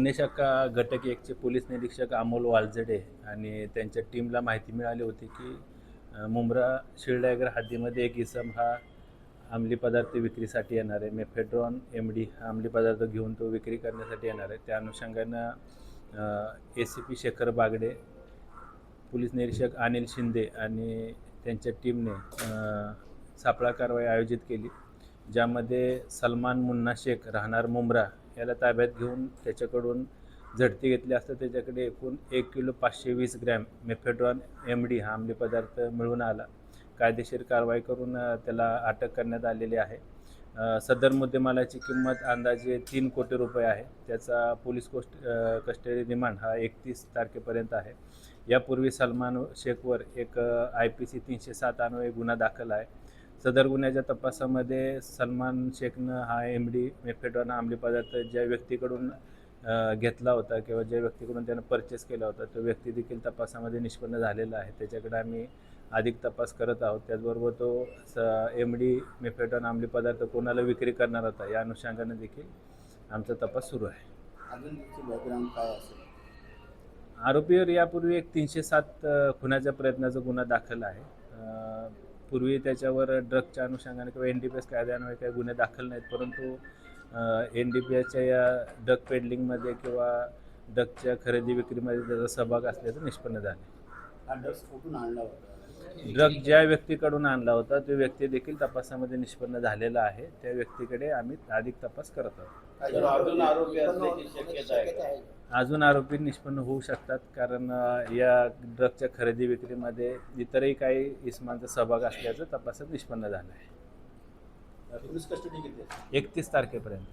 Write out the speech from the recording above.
गुन्हे शाखा घटक एकचे पोलीस निरीक्षक अमोल वालझडे आणि त्यांच्या टीमला माहिती मिळाली होती की मुंब्रा शिळडागर हद्दीमध्ये एक इसम हा अंमली पदार्थ विक्रीसाठी येणार आहे. मेफेड्रॉन MD हा अंमली पदार्थ घेऊन तो विक्री करण्यासाठी येणार आहे. त्या अनुषंगानं ACP शेखर बागडे, पोलीस निरीक्षक अनिल शिंदे आणि त्यांच्या टीमने सापळा कारवाई आयोजित केली, ज्यामध्ये सलमान मुन्ना शेख राहणार मुंब्रा याला ताब्यात घेऊन त्याच्याकडून झडती घेतली असता त्याच्याकडे एकूण 1 किलो 520 ग्रॅम मेफेड्रॉन MD हा अंमली पदार्थ मिळून आला. कायदेशीर कारवाई करून त्याला अटक करण्यात आलेली आहे. सदर मुद्देमालाची किंमत अंदाजे 3 कोटी रुपये आहे. त्याचा पोलीस कस्टडी रिमांड हा 31 तारखेपर्यंत आहे. यापूर्वी सलमान शेखवर एक IPC 307 अन्वये गुन्हा दाखल आहे. सदर गुन्ह्याच्या तपासामध्ये सलमान शेखनं हा MD मेफेड्रॉन अंमली पदार्थ ज्या व्यक्तीकडून घेतला होता किंवा ज्या व्यक्तीकडून त्यानं परचेस केला होता तो व्यक्ती देखील तपासामध्ये निष्पन्न झालेला आहे. त्याच्याकडे आम्ही अधिक तपास करत आहोत. त्याचबरोबर तो MD मेफेड्रॉन अंमली पदार्थ कोणाला विक्री करणार होता या अनुषंगाने देखील आमचा तपास सुरू आहे. अजून त्याची बॅकग्राऊंड काय असेल? आरोपीवर यापूर्वी एक 307 खुनाच्या प्रयत्नाचा गुन्हा दाखल आहे. पूर्वी त्याच्यावर ड्रगच्या अनुषंगाने किंवा NDPS कायद्यान्वये काही गुन्हे दाखल नाहीत, परंतु NDPSच्या या ड्रग पेडलिंगमध्ये किंवा ड्रगच्या खरेदी विक्रीमध्ये त्याचा सहभाग असल्याचं निष्पन्न झाले. हा ड्रग्स कुठून आणला होता? ड्रग ज्या व्यक्तीकडून आणला होता तो व्यक्ती देखील तपासामध्ये निष्पन्न झालेला आहे. त्या व्यक्तीकडे आम्ही अधिक तपास करत आहोत. अजून आरोपी असण्याची शक्यता आहे? अजून आरोपी निष्पन्न होऊ शकतात, कारण या ड्रगच्या खरेदी विक्रीमध्ये इतरही काही इसमांचा सहभाग असल्याचं तपासात निष्पन्न झालं आहे. पोलीस कस्टडी किती आहे? 31 तारखेपर्यंत.